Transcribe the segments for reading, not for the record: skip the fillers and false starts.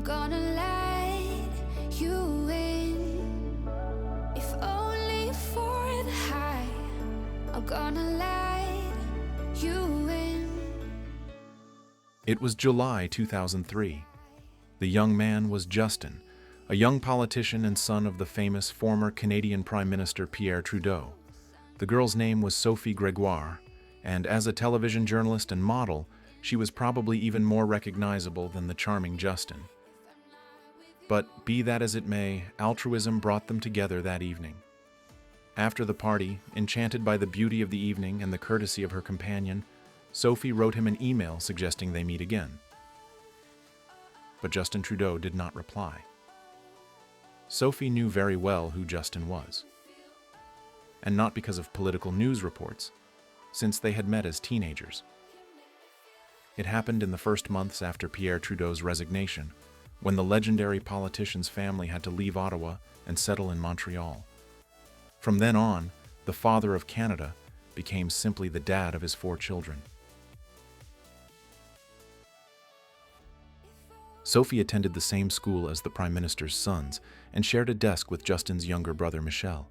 I'm gonna let you in, if only for the high. I'm gonna let you in. It was July 2003. The young man was Justin, a young politician and son of the famous former Canadian Prime Minister Pierre Trudeau. The girl's name was Sophie Grégoire, and as a television journalist and model, she was probably even more recognizable than the charming Justin. But be that as it may, altruism brought them together that evening. After the party, enchanted by the beauty of the evening and the courtesy of her companion, Sophie wrote him an email suggesting they meet again. But Justin Trudeau did not reply. Sophie knew very well who Justin was. And not because of political news reports, since they had met as teenagers. It happened in the first months after Pierre Trudeau's resignation, when the legendary politician's family had to leave Ottawa and settle in Montreal. From then on, the father of Canada became simply the dad of his 4 children. Sophie attended the same school as the Prime Minister's sons and shared a desk with Justin's younger brother Michel.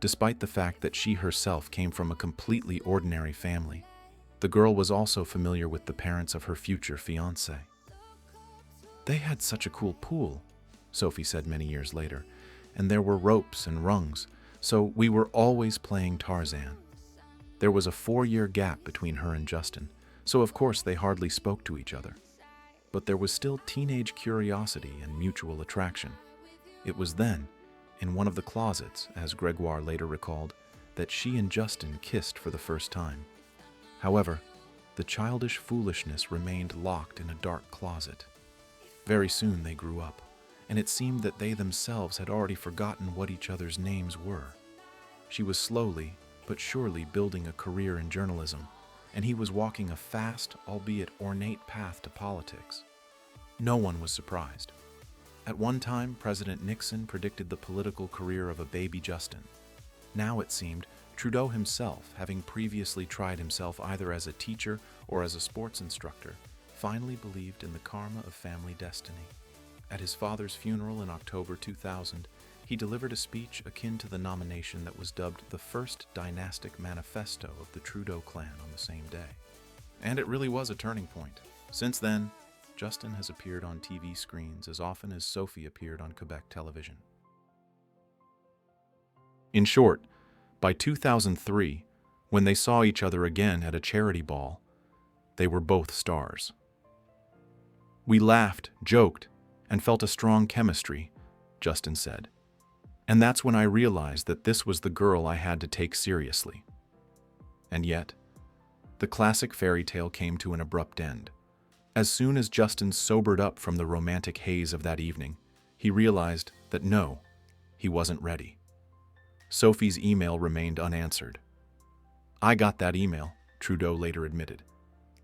Despite the fact that she herself came from a completely ordinary family, the girl was also familiar with the parents of her future fiancé. "They had such a cool pool," Sophie said many years later, "and there were ropes and rungs, so we were always playing Tarzan." There was a 4-year gap between her and Justin, so of course they hardly spoke to each other. But there was still teenage curiosity and mutual attraction. It was then, in one of the closets, as Grégoire later recalled, that she and Justin kissed for the first time. However, the childish foolishness remained locked in a dark closet. Very soon they grew up, and it seemed that they themselves had already forgotten what each other's names were. She was slowly but surely building a career in journalism, and he was walking a fast, albeit ornate path to politics. No one was surprised. At one time, President Nixon predicted the political career of a baby Justin. Now it seemed Trudeau himself, having previously tried himself either as a teacher or as a sports instructor, finally believed in the karma of family destiny. At his father's funeral in October 2000, he delivered a speech akin to the nomination that was dubbed the first dynastic manifesto of the Trudeau clan on the same day. And it really was a turning point. Since then, Justin has appeared on TV screens as often as Sophie appeared on Quebec television. In short, by 2003, when they saw each other again at a charity ball, they were both stars. "We laughed, joked, and felt a strong chemistry," Justin said. "And that's when I realized that this was the girl I had to take seriously." And yet, the classic fairy tale came to an abrupt end. As soon as Justin sobered up from the romantic haze of that evening, he realized that no, he wasn't ready. Sophie's email remained unanswered. "I got that email," Trudeau later admitted,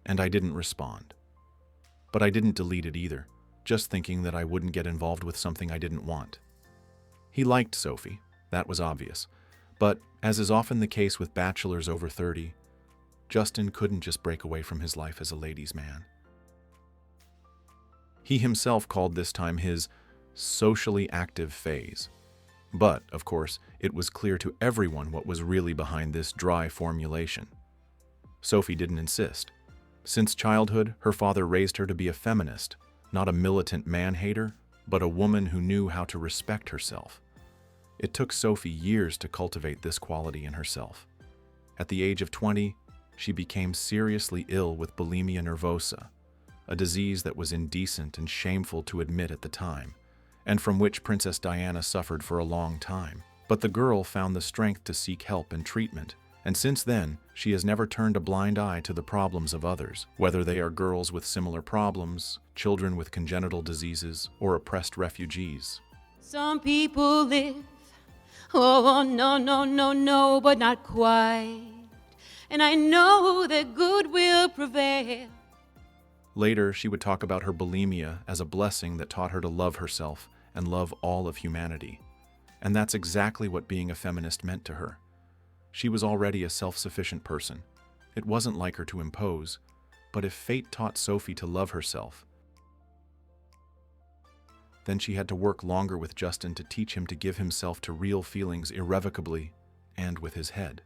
"and I didn't respond. But I didn't delete it either, just thinking that I wouldn't get involved with something I didn't want." He liked Sophie, that was obvious, but as is often the case with bachelors over 30, Justin couldn't just break away from his life as a ladies' man. He himself called this time his socially active phase. But, of course, it was clear to everyone what was really behind this dry formulation. Sophie didn't insist. Since childhood, her father raised her to be a feminist, not a militant man-hater, but a woman who knew how to respect herself. It took Sophie years to cultivate this quality in herself. At the age of 20, she became seriously ill with bulimia nervosa, a disease that was indecent and shameful to admit at the time, and from which Princess Diana suffered for a long time. But the girl found the strength to seek help and treatment, and since then, she has never turned a blind eye to the problems of others, whether they are girls with similar problems, children with congenital diseases, or oppressed refugees. Some people live, oh no, no, no, no, but not quite. And I know that good will prevail. Later, she would talk about her bulimia as a blessing that taught her to love herself and love all of humanity. And that's exactly what being a feminist meant to her. She was already a self-sufficient person. It wasn't like her to impose, but if fate taught Sophie to love herself, Then she had to work longer with Justin to teach him to give himself to real feelings irrevocably and with his head.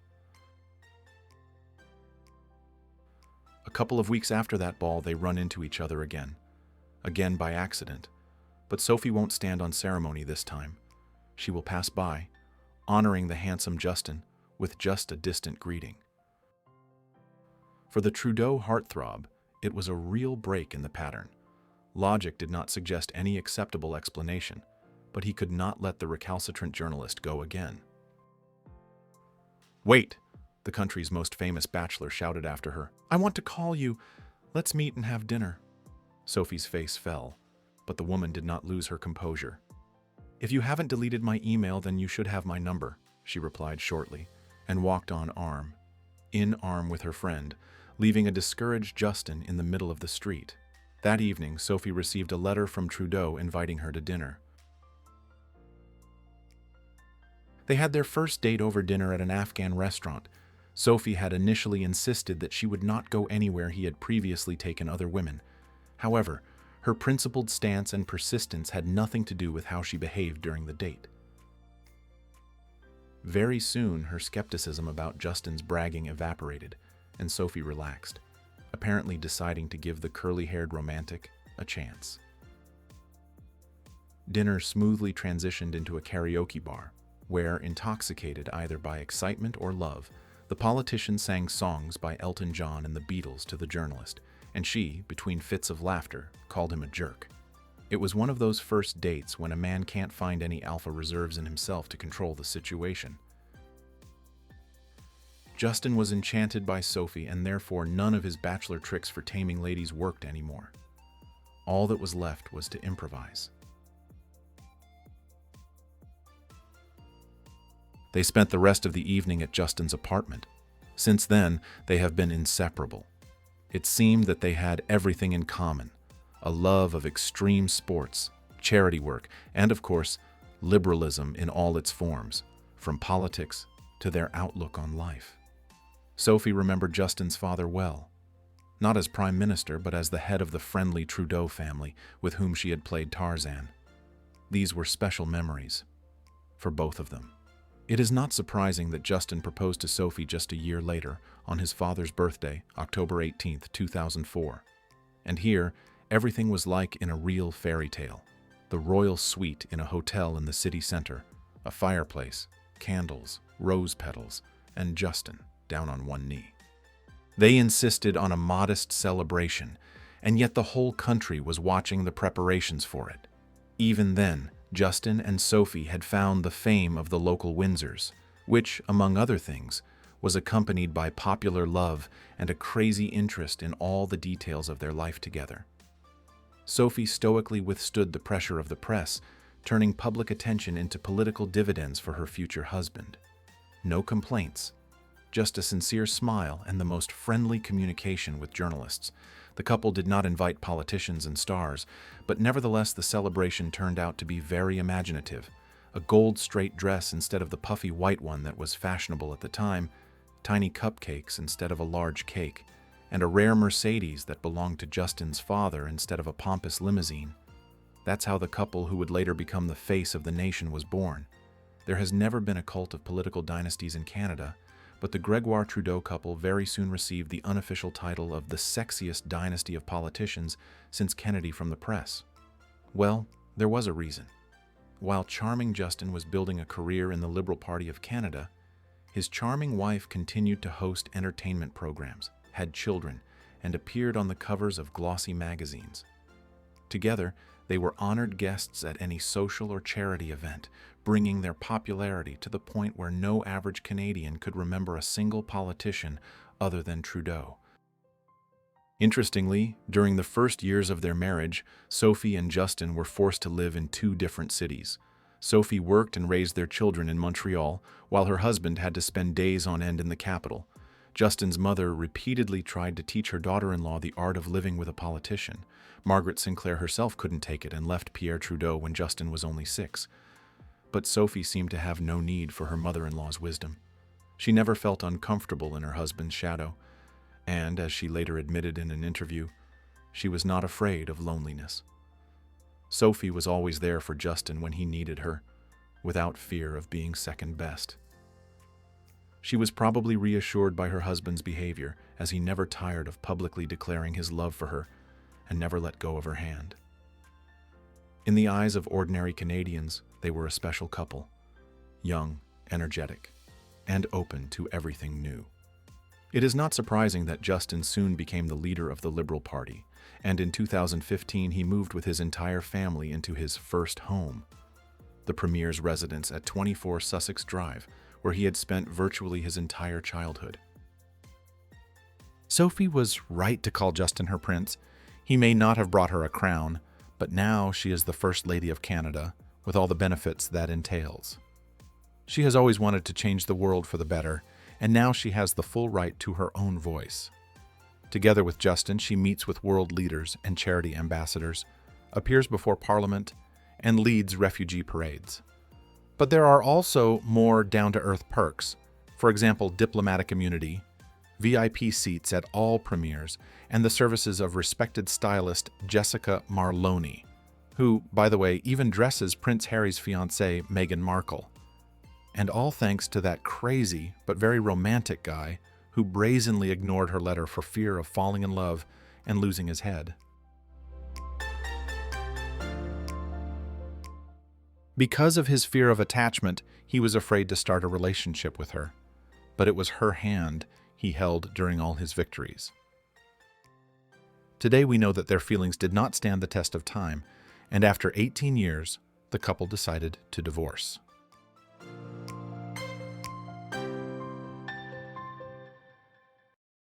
A couple of weeks after that ball, they run into each other again by accident. But Sophie won't stand on ceremony this time. She will pass by, honoring the handsome Justin with just a distant greeting. For the Trudeau heartthrob, it was a real break in the pattern. Logic did not suggest any acceptable explanation, but he could not let the recalcitrant journalist go again. "Wait!" the country's most famous bachelor shouted after her. "I want to call you. Let's meet and have dinner." Sophie's face fell, but the woman did not lose her composure. "If you haven't deleted my email, then you should have my number," she replied shortly, and walked on arm with her friend, leaving a discouraged Justin in the middle of the street. That evening, Sophie received a letter from Trudeau inviting her to dinner. They had their first date over dinner at an Afghan restaurant. Sophie had initially insisted that she would not go anywhere he had previously taken other women. However, her principled stance and persistence had nothing to do with how she behaved during the date. Very soon, her skepticism about Justin's bragging evaporated, and Sophie relaxed, apparently deciding to give the curly-haired romantic a chance. Dinner smoothly transitioned into a karaoke bar, where, intoxicated either by excitement or love, the politician sang songs by Elton John and the Beatles to the journalist, and she, between fits of laughter, called him a jerk. It was one of those first dates when a man can't find any alpha reserves in himself to control the situation. Justin was enchanted by Sophie, and therefore none of his bachelor tricks for taming ladies worked anymore. All that was left was to improvise. They spent the rest of the evening at Justin's apartment. Since then, they have been inseparable. It seemed that they had everything in common: a love of extreme sports, charity work, and, of course, liberalism in all its forms, from politics to their outlook on life. Sophie remembered Justin's father well, not as Prime Minister, but as the head of the friendly Trudeau family with whom she had played Tarzan. These were special memories for both of them. It is not surprising that Justin proposed to Sophie just a year later, on his father's birthday, October 18, 2004. And here, everything was like in a real fairy tale. The royal suite in a hotel in the city center, a fireplace, candles, rose petals, and Justin down on one knee. They insisted on a modest celebration, and yet the whole country was watching the preparations for it. Even then, Justin and Sophie had found the fame of the local Windsors, which, among other things, was accompanied by popular love and a crazy interest in all the details of their life together. Sophie stoically withstood the pressure of the press, turning public attention into political dividends for her future husband. No complaints, just a sincere smile and the most friendly communication with journalists. The couple did not invite politicians and stars, but nevertheless the celebration turned out to be very imaginative. A gold straight dress instead of the puffy white one that was fashionable at the time, tiny cupcakes instead of a large cake, and a rare Mercedes that belonged to Justin's father instead of a pompous limousine. That's how the couple who would later become the face of the nation was born. There has never been a cult of political dynasties in Canada, but the Grégoire-Trudeau couple very soon received the unofficial title of the sexiest dynasty of politicians since Kennedy from the press. Well, there was a reason. While charming Justin was building a career in the Liberal Party of Canada, his charming wife continued to host entertainment programs, had children, and appeared on the covers of glossy magazines. Together, they were honored guests at any social or charity event, bringing their popularity to the point where no average Canadian could remember a single politician other than Trudeau. Interestingly, during the first years of their marriage, Sophie and Justin were forced to live in two different cities. Sophie worked and raised their children in Montreal, while her husband had to spend days on end in the capital. Justin's mother repeatedly tried to teach her daughter-in-law the art of living with a politician. Margaret Sinclair herself couldn't take it and left Pierre Trudeau when Justin was only 6. But Sophie seemed to have no need for her mother-in-law's wisdom. She never felt uncomfortable in her husband's shadow, and, as she later admitted in an interview, she was not afraid of loneliness. Sophie was always there for Justin when he needed her, without fear of being second best. She was probably reassured by her husband's behavior, as he never tired of publicly declaring his love for her and never let go of her hand. In the eyes of ordinary Canadians, they were a special couple, young, energetic, and open to everything new. It is not surprising that Justin soon became the leader of the Liberal Party, and in 2015 he moved with his entire family into his first home, the Premier's residence at 24 Sussex Drive, where he had spent virtually his entire childhood. Sophie was right to call Justin her prince. He may not have brought her a crown, but now she is the First Lady of Canada, with all the benefits that entails. She has always wanted to change the world for the better, and now she has the full right to her own voice. Together with Justin, she meets with world leaders and charity ambassadors, appears before Parliament, and leads refugee parades. But there are also more down-to-earth perks, for example, diplomatic immunity, VIP seats at all premieres, and the services of respected stylist Jessica Marloney, who, by the way, even dresses Prince Harry's fiancée, Meghan Markle. And all thanks to that crazy but very romantic guy who brazenly ignored her letter for fear of falling in love and losing his head. Because of his fear of attachment, he was afraid to start a relationship with her, but it was her hand he held during all his victories. Today we know that their feelings did not stand the test of time, and after 18 years, the couple decided to divorce.